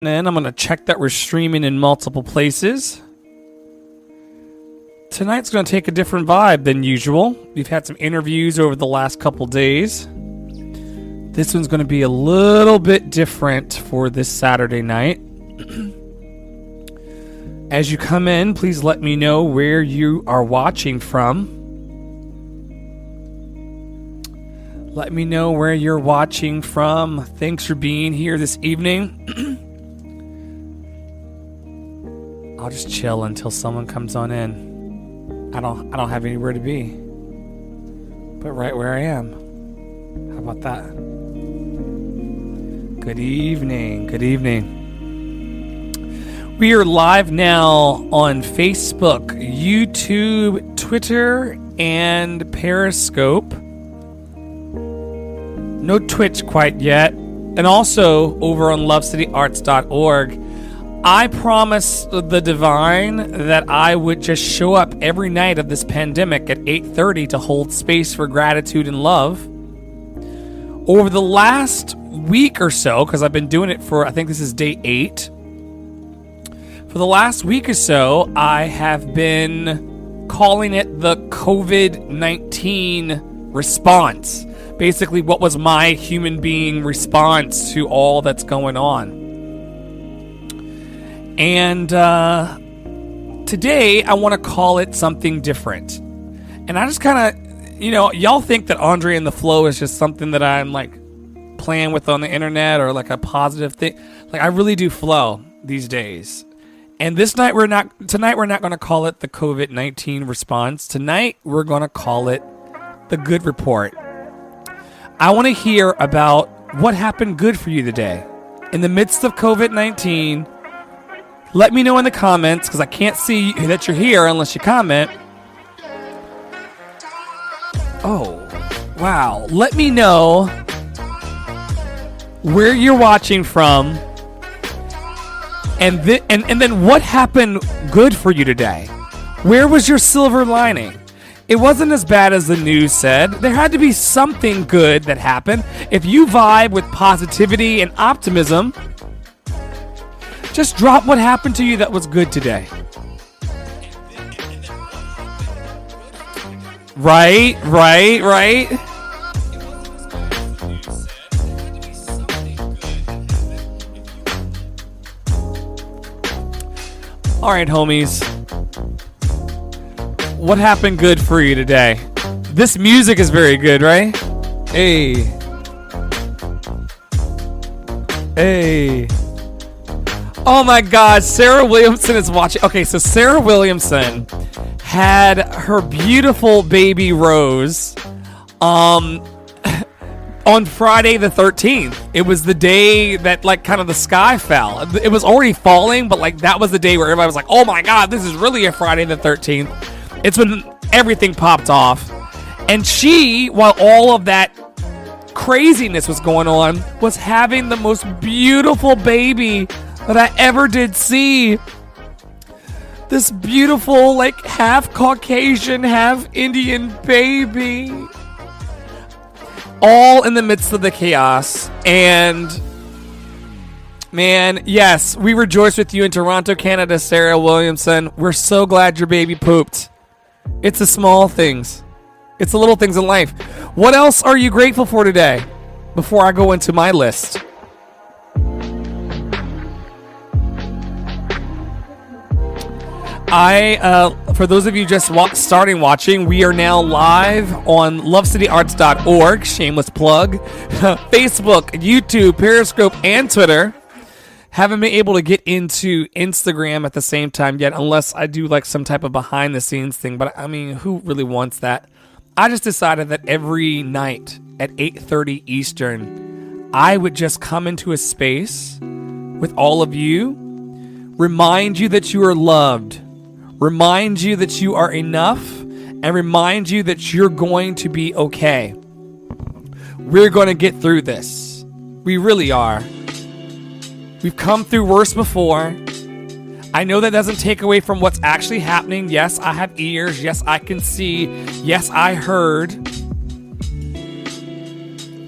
And I'm going to check that we're streaming in multiple places. Tonight's going to take a different vibe than usual. We've had some interviews over the last couple days. This one's going to be a little bit different for this Saturday night. As you come in, please let me know where you are watching from. Let me know where you're watching from. Thanks for being here this evening. I'll just chill until someone comes on in. I don't have anywhere to be, but right where I am. How about that? Good evening. Good evening. We are live now on Facebook, YouTube, Twitter, and Periscope. No Twitch quite yet. And also over on lovecityarts.org. I promised the divine that I would just show up every night of this pandemic at 8:30 to hold space for gratitude and love. Over the last week or so, because I've been doing it for, I think this is day 8. For the last week or so, I have been calling it the COVID-19 response. Basically, what was my human being response to all that's going on? And today, I want to call it something different. And I just kind of, y'all think that Andre and the Flow is just something that I'm like playing with on the internet or like a positive thing. Like I really do flow these days. And tonight we're not going to call it the COVID-19 response. Tonight, we're going to call it the good report. I want to hear about what happened good for you today. In the midst of COVID-19, let me know in the comments, because I can't see that you're here unless you comment. Oh, wow. Let me know where you're watching from, and then what happened good for you today. Where was your silver lining? It wasn't as bad as the news said. There had to be something good that happened. If you vibe with positivity and optimism, just drop what happened to you that was good today. Right. All right, homies. What happened good for you today? This music is very good, right? Hey. Oh my God, Sarah Williamson is watching. Okay, so Sarah Williamson had her beautiful baby Rose on Friday the 13th. It was the day that like kind of the sky fell. It was already falling, but like that was the day where everybody was like, oh my God, this is really a Friday the 13th. It's when everything popped off. And she, while all of that craziness was going on, was having the most beautiful baby that I ever did see. This beautiful, like, half Caucasian, half Indian baby. All in the midst of the chaos. And, man, yes, we rejoice with you in Toronto, Canada, Sarah Williamson. We're so glad your baby pooped. It's the small things. It's the little things in life. What else are you grateful for today? Before I go into my list. For those of you just starting watching, we are now live on lovecityarts.org, shameless plug, Facebook, YouTube, Periscope, and Twitter. Haven't been able to get into Instagram at the same time yet, unless I do like some type of behind the scenes thing, but I mean, who really wants that? I just decided that every night at 8:30 Eastern, I would just come into a space with all of you, remind you that you are loved, remind you that you are enough, and remind you that you're going to be okay. We're going to get through this. We really are. We've come through worse before. I know that doesn't take away from what's actually happening. Yes, I have ears. Yes, I can see. Yes, I heard.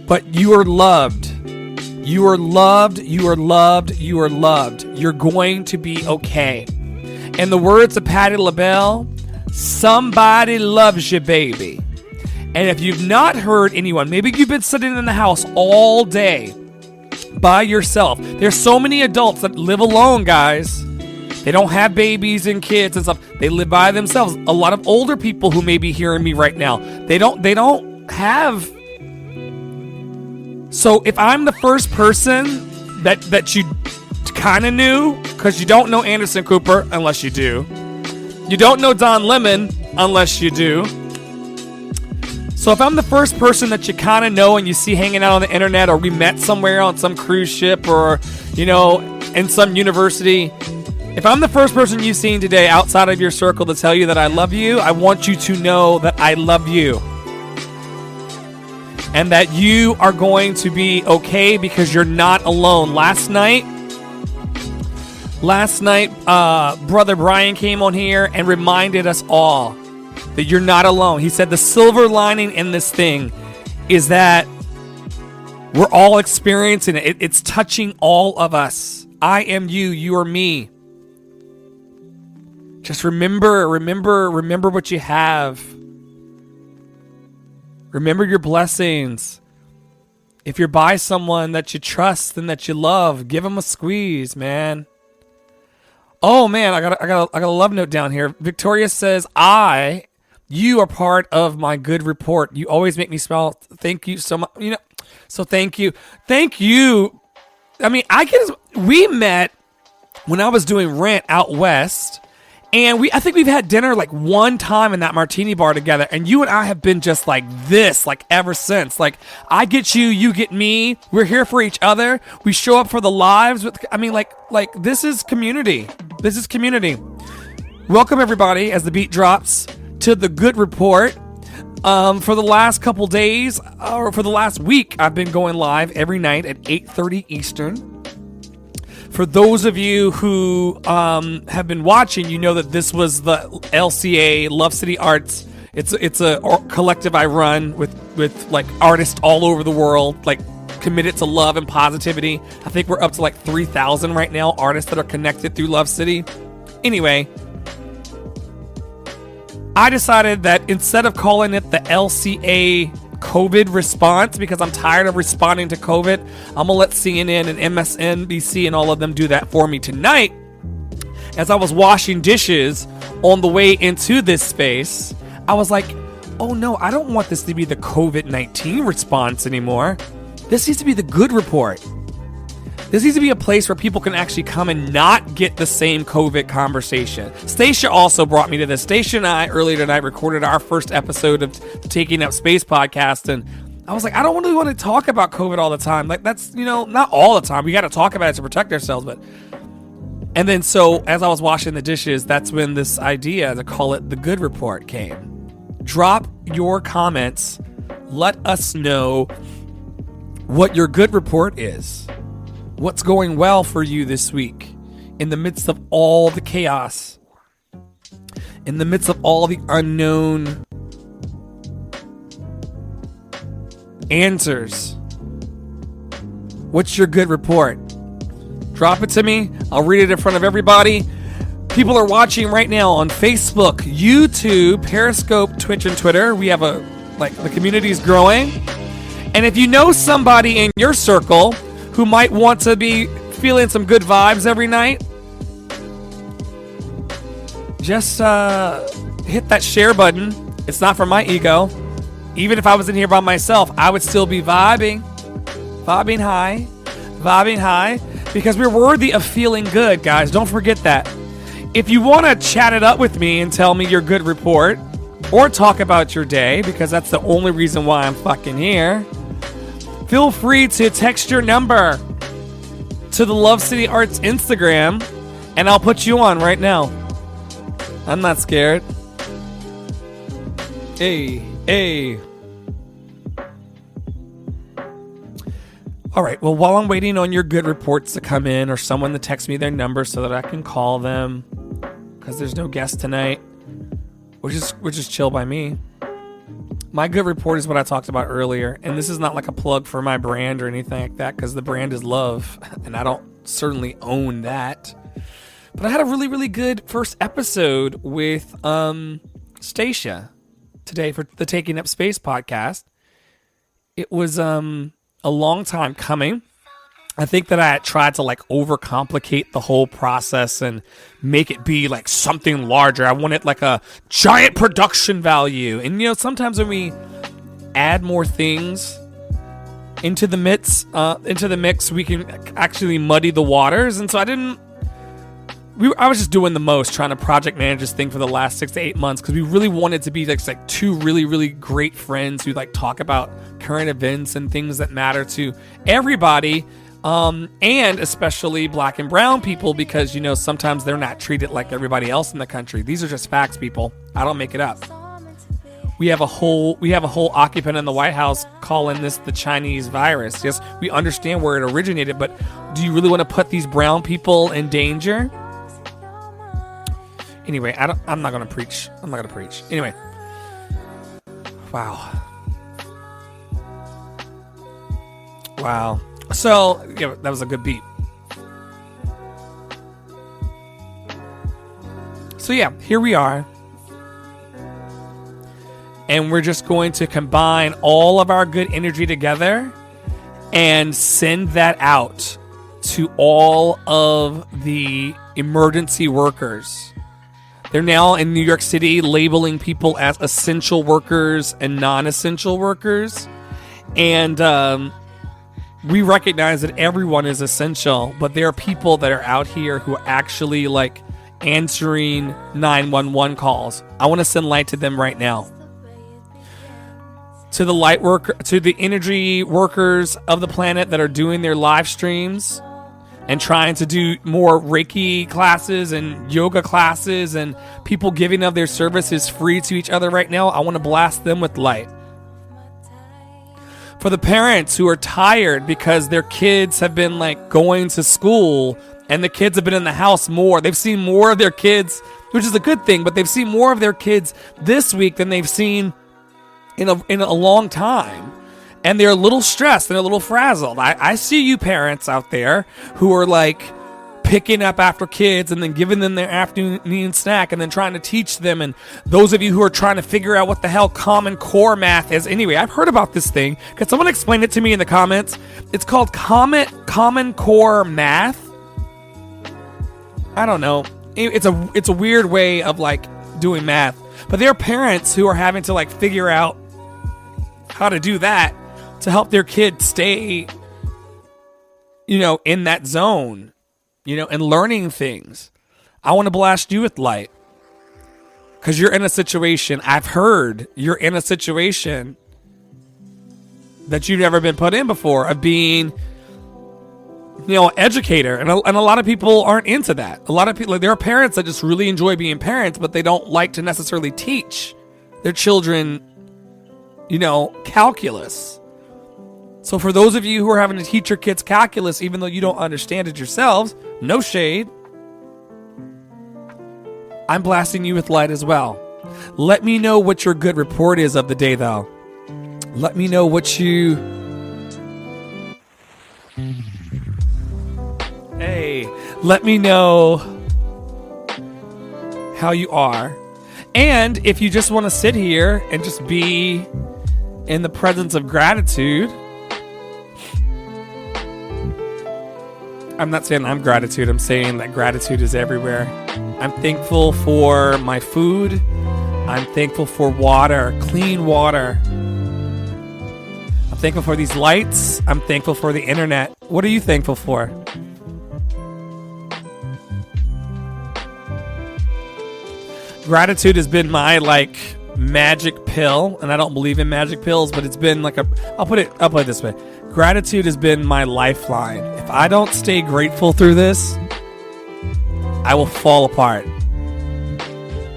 But you are loved. You are loved. You are loved. You are loved. You're going to be okay. In the words of Patti LaBelle, somebody loves you, baby. And if you've not heard anyone, maybe you've been sitting in the house all day by yourself. There's so many adults that live alone, guys. They don't have babies and kids and stuff. They live by themselves. A lot of older people who may be hearing me right now, they don't have. So if I'm the first person that you kind of knew, because you don't know Anderson Cooper unless you do. You don't know Don Lemon unless you do. So if I'm the first person that you kind of know and you see hanging out on the internet, or we met somewhere on some cruise ship, or, in some university, if I'm the first person you've seen today outside of your circle to tell you that I love you, I want you to know that I love you. And that you are going to be okay because you're not alone. Last night, Brother Brian came on here and reminded us all that you're not alone. He said the silver lining in this thing is that we're all experiencing it. It's touching all of us. I am you. You are me. Just remember what you have. Remember your blessings. If you're by someone that you trust and that you love, give them a squeeze, man. Oh man, I got a love note down here. Victoria says, you are part of my good report. You always make me smile. Thank you so much. So thank you. Thank you. I mean, we met when I was doing Rent out west. And I think we've had dinner like one time in that martini bar together. And you and I have been just like this, like ever since. Like, I get you, you get me. We're here for each other. We show up for the lives. This is community. This is community. Welcome everybody as the beat drops to the Good Report. For the last couple days, or for the last week, I've been going live every night at 8:30 Eastern. For those of you who have been watching, you know that this was the LCA, Love City Arts. It's a collective I run with like artists all over the world, like committed to love and positivity. I think we're up to like 3,000 right now, artists that are connected through Love City. Anyway, I decided that instead of calling it the LCA COVID response, because I'm tired of responding to COVID, I'm gonna let CNN and MSNBC and all of them do that for me tonight. As I was washing dishes on the way into this space, I was like, oh no, I don't want this to be the COVID-19 response anymore. This needs to be the Good Report. This needs to be a place where people can actually come and not get the same COVID conversation. Stacia also brought me to this. Stacia and I earlier tonight recorded our first episode of the Taking Up Space podcast, and I was like, I don't really want to talk about COVID all the time. Like, that's, not all the time. We got to talk about it to protect ourselves, but... And then so, as I was washing the dishes, that's when this idea to call it the Good Report came. Drop your comments. Let us know what your good report is. What's going well for you this week in the midst of all the chaos, in the midst of all the unknown answers? What's your good report? Drop it to me. I'll read it in front of everybody. People are watching right now on Facebook, YouTube, Periscope, Twitch, and Twitter. We have the community is growing. And if you know somebody in your circle who might want to be feeling some good vibes every night, just hit that share button. It's not for my ego. Even if I was in here by myself, I would still be vibing high, because we're worthy of feeling good, guys. Don't forget that. If you want to chat it up with me and tell me your good report, or talk about your day, because that's the only reason why I'm fucking here, feel free to text your number to the Love City Arts Instagram, and I'll put you on right now. I'm not scared. Hey. All right, well, while I'm waiting on your good reports to come in, or someone to text me their number so that I can call them, because there's no guest tonight, which is chill by me. My good report is what I talked about earlier, and this is not like a plug for my brand or anything like that, because the brand is love, and I don't certainly own that. But I had a really, really good first episode with Stacia today for the Taking Up Space podcast. It was a long time coming. I think that I tried to like overcomplicate the whole process and make it be like something larger. I wanted like a giant production value. And, you know, sometimes when we add more things into the mix, we can actually muddy the waters. And so I was just doing the most, trying to project manage this thing for the last 6 to 8 months, because we really wanted to be like two really, really great friends who like talk about current events and things that matter to everybody. And especially black and brown people, because, you know, sometimes they're not treated like everybody else in the country. These are just facts, people. I don't make it up. We have a whole occupant in the White House calling this the Chinese virus. Yes, we understand where it originated, but do you really want to put these brown people in danger? Anyway, I'm not going to preach. Anyway. Wow. So, yeah, that was a good beat. So, yeah, here we are. And we're just going to combine all of our good energy together and send that out to all of the emergency workers. They're now in New York City labeling people as essential workers and non-essential workers. And, we recognize that everyone is essential, but there are people that are out here who are actually like answering 911 calls. I want to send light to them right now. To the energy workers of the planet that are doing their live streams and trying to do more Reiki classes and yoga classes, and people giving of their services free to each other right now, I want to blast them with light. For the parents who are tired because their kids have been like going to school and the kids have been in the house more. They've seen more of their kids, which is a good thing, but they've seen more of their kids this week than they've seen in a long time. And they're a little stressed and a little frazzled. I see you parents out there who are like picking up after kids and then giving them their afternoon snack and then trying to teach them. And those of you who are trying to figure out what the hell Common Core math is. Anyway, I've heard about this thing. Could someone explain it to me in the comments? It's called Common Core math. I don't know. It's a weird way of like doing math. But there are parents who are having to like figure out how to do that to help their kids stay, you know, in that zone. You know, and learning things. I want to blast you with light. Because you're in a situation, I've heard you're in a situation that you've never been put in before, of being, you know, an educator. And a lot of people aren't into that. A lot of people, like, there are parents that just really enjoy being parents, but they don't like to necessarily teach their children, you know, calculus. So for those of you who are having to teach your kids calculus, even though you don't understand it yourselves, no shade, I'm blasting you with light as well. Let me know what your good report is of the day, though. Let me know what you... Hey, let me know how you are. And if you just want to sit here and just be in the presence of gratitude... I'm not saying I'm gratitude. I'm saying that gratitude is everywhere. I'm thankful for my food. I'm thankful for water, clean water. I'm thankful for these lights. I'm thankful for the internet. What are you thankful for? Gratitude has been my like magic pill, and I don't believe in magic pills, but it's been like I'll put it this way. Gratitude has been my lifeline. If I don't stay grateful through this, I will fall apart.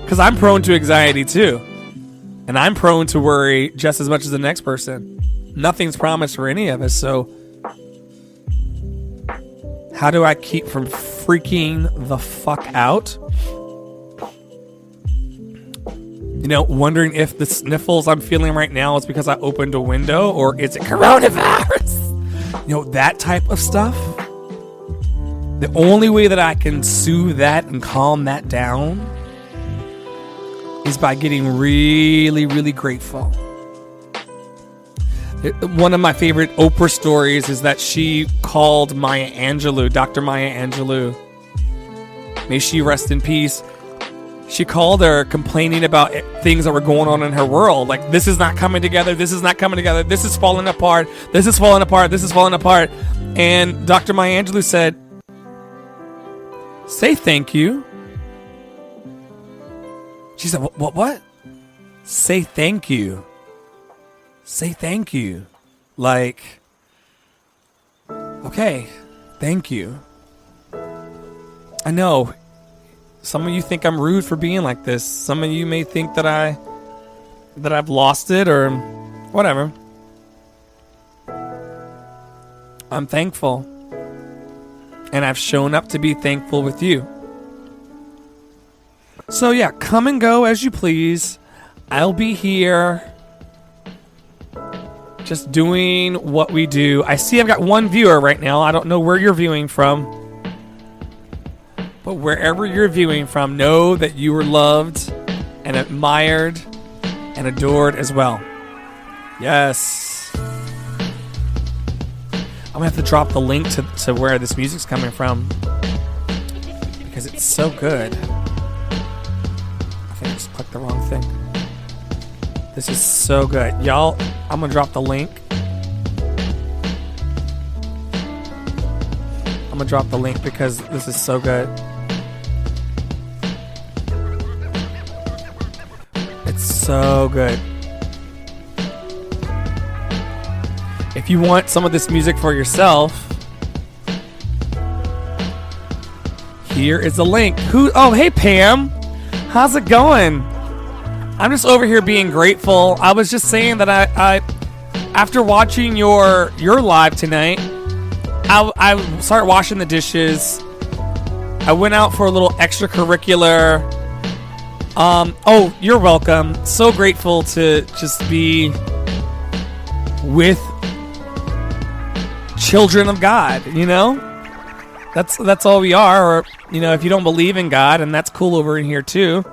Because I'm prone to anxiety too. And I'm prone to worry just as much as the next person. Nothing's promised for any of us, so how do I keep from freaking the fuck out? Wondering if the sniffles I'm feeling right now is because I opened a window or is it coronavirus? That type of stuff. The only way that I can soothe that and calm that down is by getting really, really grateful. One of my favorite Oprah stories is that she called Maya Angelou, Dr. Maya Angelou. May she rest in peace. She called her complaining about things that were going on in her world. Like, this is not coming together. This is not coming together. This is falling apart. This is falling apart. This is falling apart. And Dr. Maya Angelou said, say thank you. She said, what? Say thank you. Say thank you. Like, okay, thank you. I know some of you think I'm rude for being like this. Some of you may think that I've lost it or whatever. I'm thankful. And I've shown up to be thankful with you. So yeah, come and go as you please. I'll be here just doing what we do. I see I've got one viewer right now. I don't know where you're viewing from. But wherever you're viewing from, know that you were loved and admired and adored as well. Yes. I'm going to have to drop the link to where this music's coming from. Because it's so good. I think I just clicked the wrong thing. This is so good. Y'all, I'm going to drop the link. I'm going to drop the link because this is so good. It's so good. If you want some of this music for yourself, here is the link. Oh, hey, Pam. How's it going? I'm just over here being grateful. I was just saying that I after watching your live tonight, I started washing the dishes. I went out for a little extracurricular. Oh, you're welcome. So grateful to just be with children of God, That's all we are. Or, if you don't believe in God, and that's cool over in here too.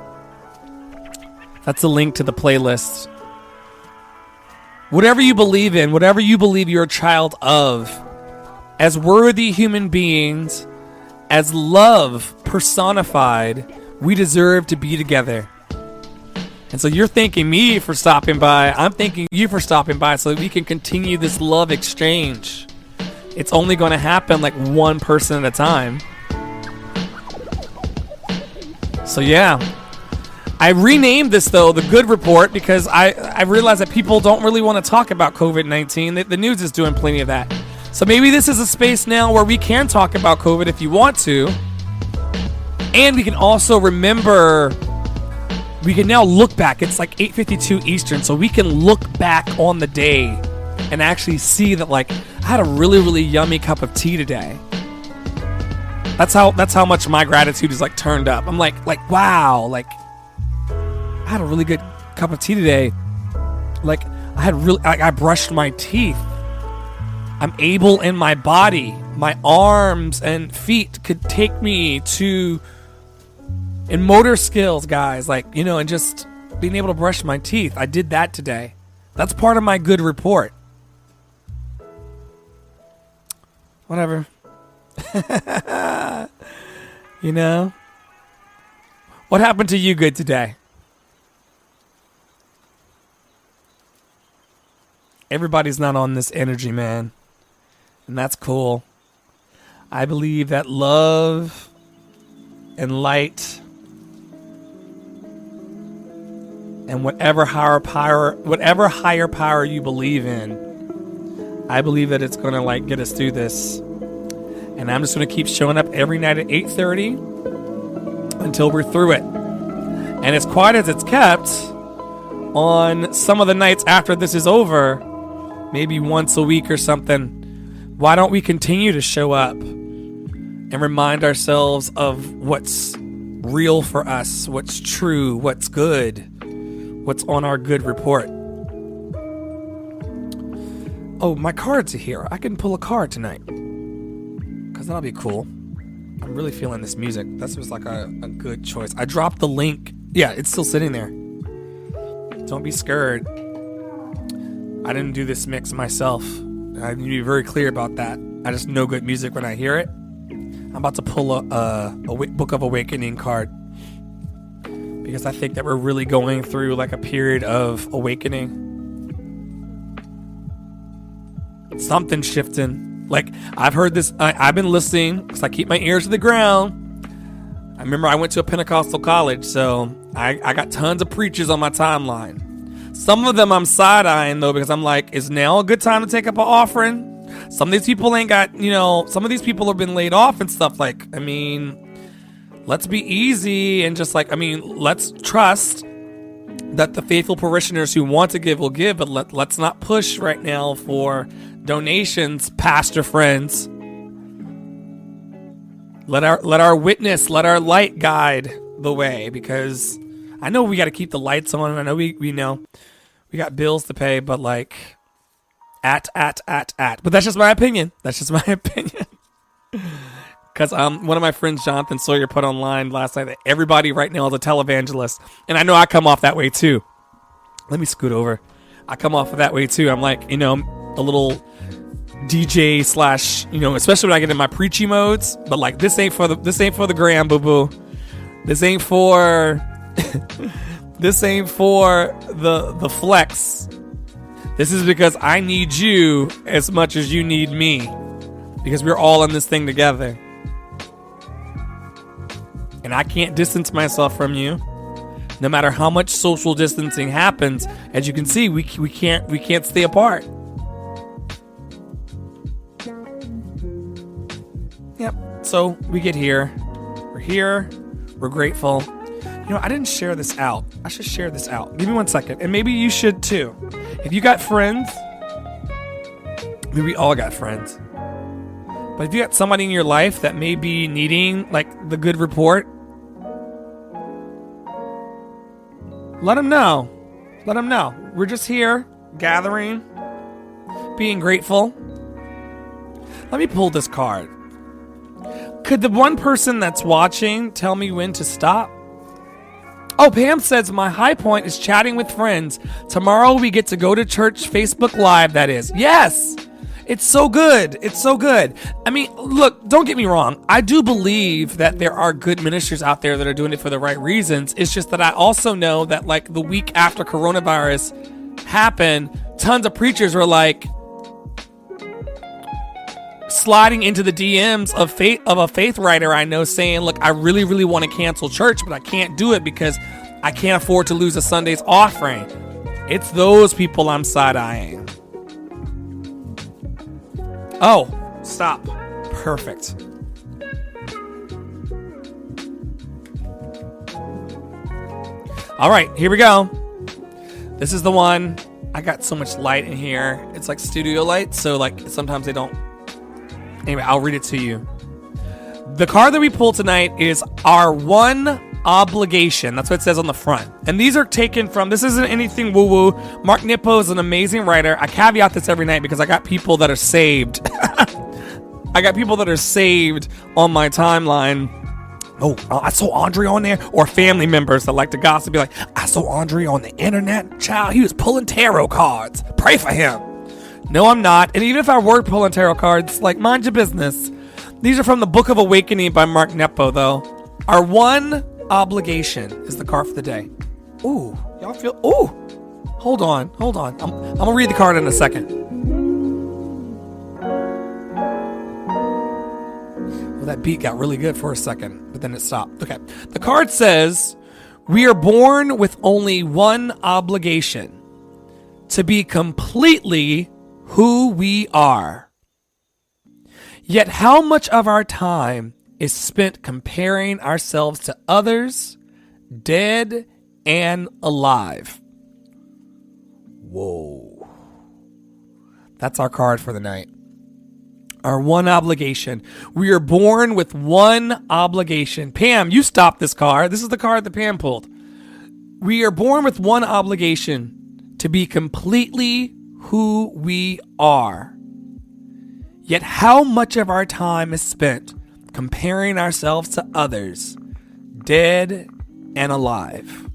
That's a link to the playlist. Whatever you believe in, whatever you believe you're a child of, as worthy human beings, as love personified, we deserve to be together. And so you're thanking me for stopping by. I'm thanking you for stopping by so that we can continue this love exchange. It's only going to happen like one person at a time. So yeah. I renamed this, though, The Good Report, because I realized that people don't really want to talk about COVID-19. The news is doing plenty of that. So maybe this is a space now where we can talk about COVID if you want to. And we can also remember, we can now look back. It's like 8:52 Eastern, so we can look back on the day and actually see that, like, I had a really, really yummy cup of tea today. That's how much my gratitude is, like, turned up. I'm like wow, like, I had a really good cup of tea today. Like, I brushed my teeth. I'm able in my body. My arms and feet could take me to, in motor skills, guys, and just being able to brush my teeth. I did that today. That's part of my good report. Whatever. What happened to you good today? Everybody's not on this energy, man. And that's cool. I believe that love and light and whatever higher power you believe in, I believe that it's going to get us through this. And I'm just going to keep showing up every night at 8:30 until we're through it. And as quiet as it's kept on some of the nights after this is over, maybe once a week or something, why don't we continue to show up and remind ourselves of what's real for us, what's true, what's good, what's on our good report. Oh, my cards are here. I can pull a card tonight. Because that'll be cool. I'm really feeling this music. This was like a good choice. I dropped the link. Yeah, it's still sitting there. Don't be scared. I didn't do this mix myself. I need to be very clear about that. I just know good music when I hear it. I'm about to pull a Book of Awakening card. Because I think that we're really going through like a period of awakening. Something shifting. Like, I've heard this. I've been listening because I keep my ears to the ground. I remember I went to a Pentecostal college, so I got tons of preachers on my timeline. Some of them I'm side-eyeing, though, because I'm like, is now a good time to take up an offering? Some of these people ain't got, some of these people have been laid off and stuff. Like, I mean, let's be easy and just like, I mean, let's trust that the faithful parishioners who want to give will give, but let's not push right now for donations, pastor friends. Let our witness, let our light guide the way, because I know we got to keep the lights on. I know we know we got bills to pay, but like but that's just my opinion. That's just my opinion. Because one of my friends, Jonathan Sawyer, put online last night that everybody right now is a televangelist, and I know I come off that way too. Let me scoot over. I come off of that way too. I'm like, a little DJ slash, especially when I get in my preachy modes. But like, this ain't for the gram, boo boo. This ain't for this ain't for the flex. This is because I need you as much as you need me, because we're all in this thing together. And I can't distance myself from you. No matter how much social distancing happens, as you can see, we can't stay apart. Yep. So we get here. We're here. We're grateful. I didn't share this out. I should share this out. Give me 1 second. And maybe you should too. If you got friends, maybe we all got friends. But if you got somebody in your life that may be needing like the good report, let them know. Let them know. We're just here, gathering, being grateful. Let me pull this card. Could the one person that's watching tell me when to stop? Oh, Pam says, my high point is chatting with friends. Tomorrow we get to go to church Facebook Live, that is. Yes! It's so good. It's so good. I mean, look, don't get me wrong. I do believe that there are good ministers out there that are doing it for the right reasons. It's just that I also know that like the week after coronavirus happened, tons of preachers were like sliding into the DMs of a faith writer I know saying, look, I really, really want to cancel church, but I can't do it because I can't afford to lose a Sunday's offering. It's those people I'm side-eyeing. Oh, stop. Perfect. All right, here we go. This is the one. I got so much light in here. It's like studio light, so like sometimes they don't. Anyway, I'll read it to you. The card that we pulled tonight is our one obligation. That's what it says on the front. And these are taken from, this isn't anything woo-woo. Mark Nippo is an amazing writer. I caveat this every night because I got people that are saved. I got people that are saved on my timeline. Oh, I saw Andre on there. Or family members that like to gossip. Be like, I saw Andre on the internet. Child, he was pulling tarot cards. Pray for him. No, I'm not. And even if I were pulling tarot cards, like, mind your business. These are from the Book of Awakening by Mark Nepo, though. Our one obligation is the card for the day. Ooh, y'all feel... Ooh! Hold on. I'm going to read the card in a second. Well, that beat got really good for a second, but then it stopped. Okay. The card says, we are born with only one obligation: to be completely who we are. Yet how much of our time is spent comparing ourselves to others, dead and alive? Whoa. That's our card for the night. Our one obligation. We are born with one obligation. Pam, you stopped this card. This is the card that Pam pulled. We are born with one obligation: to be completely who we are. Yet how much of our time is spent comparing ourselves to others, dead and alive?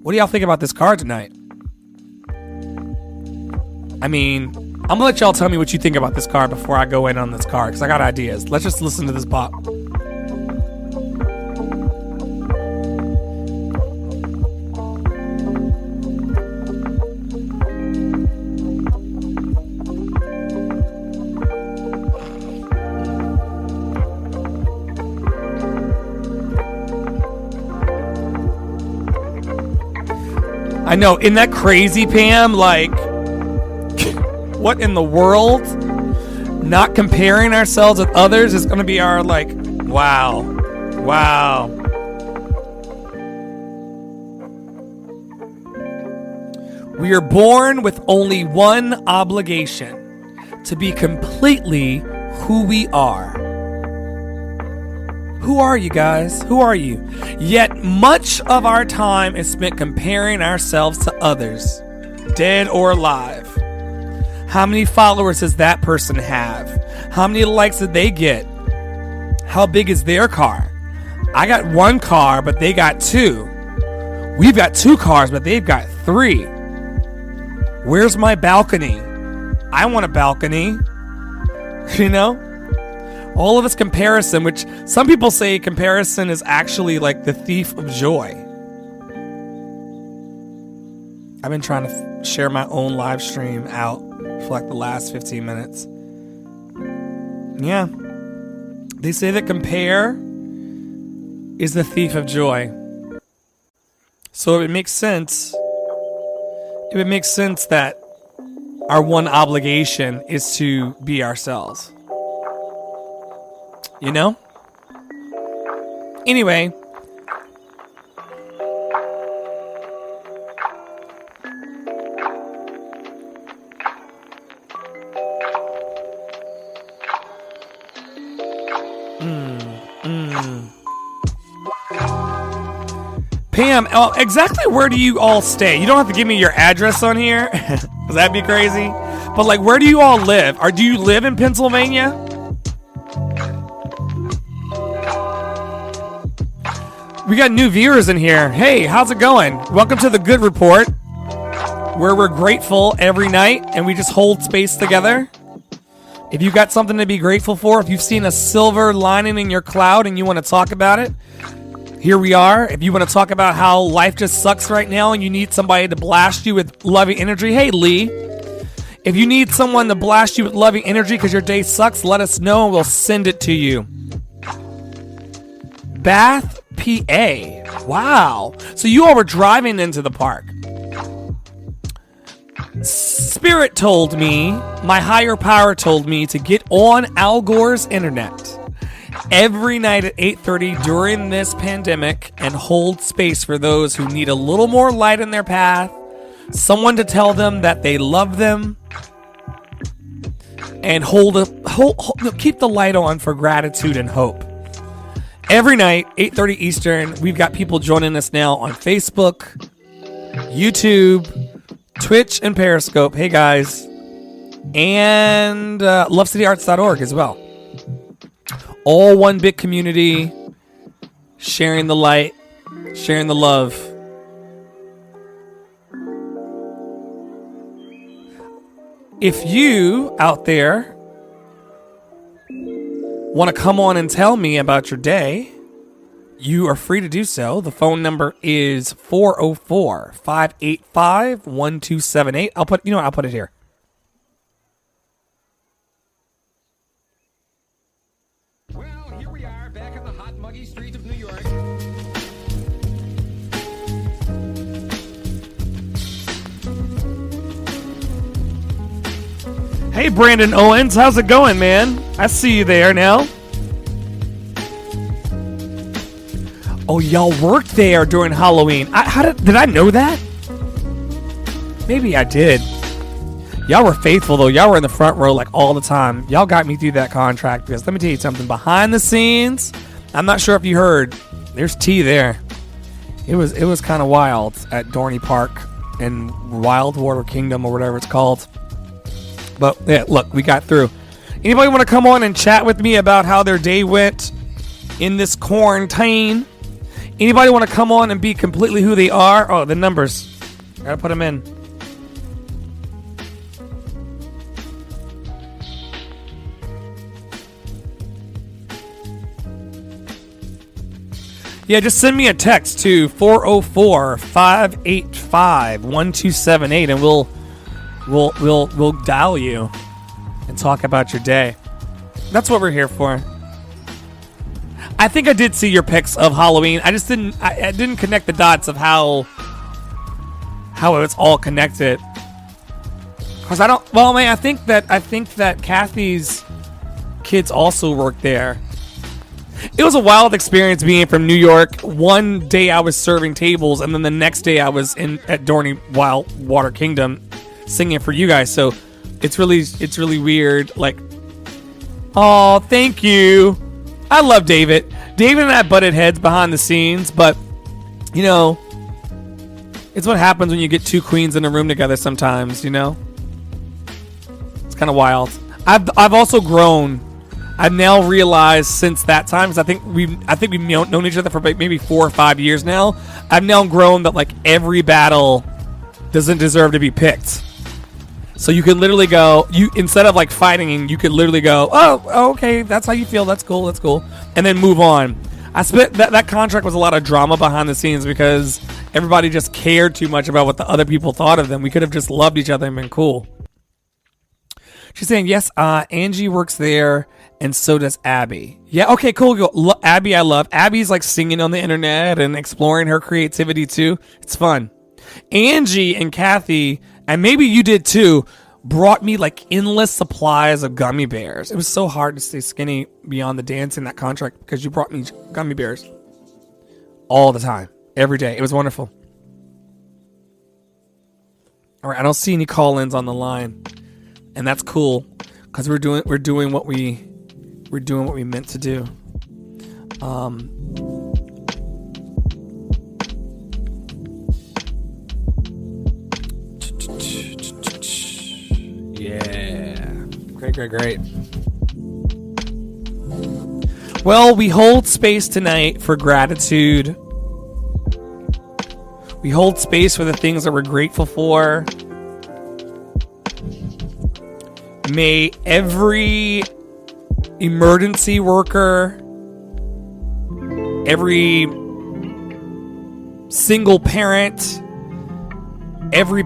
What do y'all think about this card tonight? I mean, I'm gonna let y'all tell me what you think about this card before I go in on this card, because I got ideas. Let's just listen to this pop. I know, isn't that crazy, Pam? Like, what in the world? Not comparing ourselves with others is going to be our, like, wow. Wow. We are born with only one obligation: to be completely who we are. Who are you guys? Who are you? Yet much of our time is spent comparing ourselves to others, dead or alive. How many followers does that person have? How many likes did they get? How big is their car? I got one car, but they got two. We've got two cars, but they've got three. Where's my balcony? I want a balcony. You know? All of this comparison, which some people say comparison is actually like the thief of joy. I've been trying to share my own live stream out for like the last 15 minutes. Yeah. They say that compare is the thief of joy. So it makes sense. It would make sense that our one obligation is to be ourselves. You know? Anyway. Pam, exactly where do you all stay? You don't have to give me your address on here. Because that'd be crazy. But like, where do you all live? Or do you live in Pennsylvania? We got new viewers in here. Hey, how's it going? Welcome to the Good Report, where we're grateful every night and we just hold space together. If you got something to be grateful for, if you've seen a silver lining in your cloud and you want to talk about it, here we are. If you want to talk about how life just sucks right now and you need somebody to blast you with loving energy, hey Lee. If you need someone to blast you with loving energy because your day sucks, let us know and we'll send it to you. Bath, PA. Wow. So you all were driving into the park. Spirit told me, my higher power told me to get on Al Gore's internet every night at 8:30 during this pandemic and hold space for those who need a little more light in their path, someone to tell them that they love them, and keep the light on for gratitude and hope. Every night, 8:30 Eastern, we've got people joining us now on Facebook, YouTube, Twitch, and Periscope. Hey, guys. And lovecityarts.org as well. All one big community, sharing the light, sharing the love. If you out there want to come on and tell me about your day, you are free to do so. The phone number is 404-585-1278. I'll put it here. Well, here we are back on the hot, muggy streets of New York. Hey, Brandon Owens, how's it going, man? I see you there now. Oh, y'all worked there during Halloween. Did I know that? Maybe I did. Y'all were faithful, though. Y'all were in the front row like all the time. Y'all got me through that contract because let me tell you something. Behind the scenes, I'm not sure if you heard, there's tea there. It was kind of wild at Dorney Park in Wild Water Kingdom or whatever it's called. But yeah, look, we got through. Anybody want to come on and chat with me about how their day went in this quarantine? Anybody want to come on and be completely who they are? Oh, the numbers. Gotta put them in. Yeah, just send me a text to 404-585-1278 and we'll dial you and talk about your day. That's what we're here for. I think I did see your pics of Halloween. I just didn't connect the dots of how it's all connected. Cause I think that Kathy's kids also work there. It was a wild experience being from New York. One day I was serving tables, and then the next day I was at Dorney Wild Water Kingdom singing for you guys. So it's really weird. Like, oh, thank you. I love David. David and I butted heads behind the scenes, but you know, it's what happens when you get two queens in a room together. Sometimes, you know, it's kind of wild. I've also grown. I've now realized since that time, because I think we've known each other for maybe 4 or 5 years now. I've now grown that like every battle doesn't deserve to be picked. So you can literally go, instead of like fighting, you could literally go, oh, okay, that's how you feel. That's cool, and then move on. I spent that contract was a lot of drama behind the scenes because everybody just cared too much about what the other people thought of them. We could have just loved each other and been cool. She's saying yes. Angie works there. And so does Abby. Yeah, okay, cool. Abby, I love. Abby's like singing on the internet and exploring her creativity too. It's fun. Angie and Kathy, and maybe you did too, brought me like endless supplies of gummy bears. It was so hard to stay skinny beyond the dance in that contract because you brought me gummy bears all the time, every day. It was wonderful. All right, I don't see any call-ins on the line, and that's cool because we're doing what we meant to do. Yeah. Great. Well, we hold space tonight for gratitude. We hold space for the things that we're grateful for. May every emergency worker, every single parent, every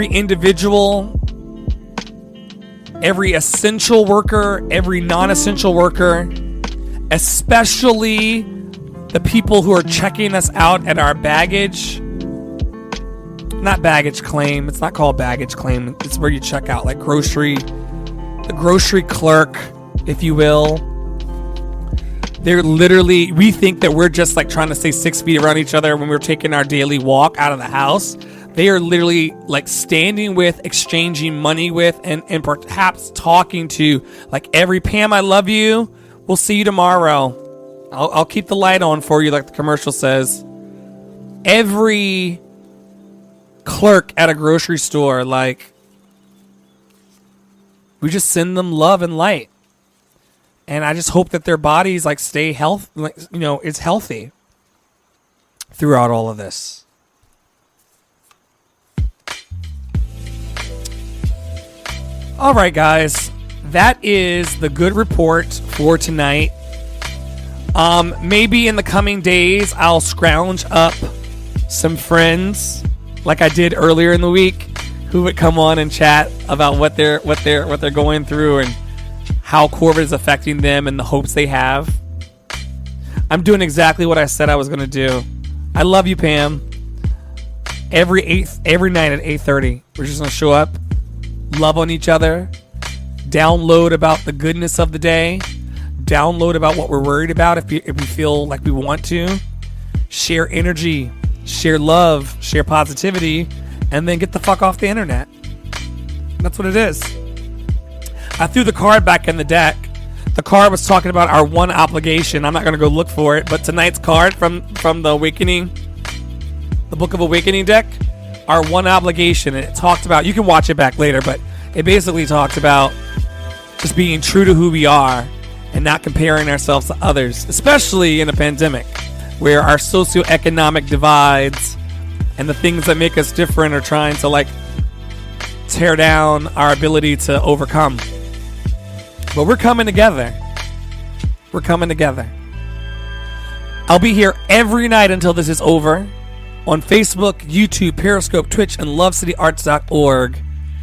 individual, every essential worker, every non-essential worker, especially the people who are checking us out at our not baggage claim. It's not called baggage claim. It's where you check out, like the grocery clerk, if you will. They're literally, we think that we're just like trying to stay 6 feet around each other when we're taking our daily walk out of the house. They are literally like standing with, exchanging money with, and perhaps talking to like every Pam, I love you. We'll see you tomorrow. I'll keep the light on for you, like the commercial says. Every clerk at a grocery store, like, we just send them love and light. And I just hope that their bodies like stay it's healthy throughout all of this. All right, guys, that is the good report for tonight. Maybe in the coming days, I'll scrounge up some friends like I did earlier in the week who would come on and chat about what they're going through and how COVID is affecting them and the hopes they have. I'm doing exactly what I said I was going to do. I love you, Pam. Every night at 8:30, we're just going to show up, love on each other, download about the goodness of the day, download about what we're worried about if we feel like we want to, share energy, share love, share positivity, and then get the fuck off the internet. That's what it is. I threw the card back in the deck the card was talking about our one obligation. I'm not going to go look for it, but tonight's card from the Awakening, the Book of Awakening deck, our one obligation, and it talked about, you can watch it back later, but it basically talked about just being true to who we are and not comparing ourselves to others, especially in a pandemic where our socioeconomic divides and the things that make us different are trying to like tear down our ability to overcome. But we're coming together. We're coming together. I'll be here every night until this is over on Facebook, YouTube, Periscope, Twitch, and lovecityarts.org,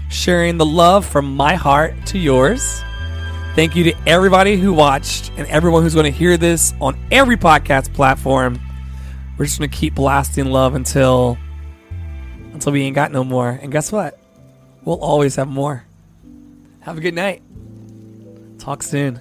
sharing the love from my heart to yours. Thank you to everybody who watched and everyone who's going to hear this on every podcast platform. We're just going to keep blasting love until we ain't got no more. And guess what? We'll always have more. Have a good night. Talk soon.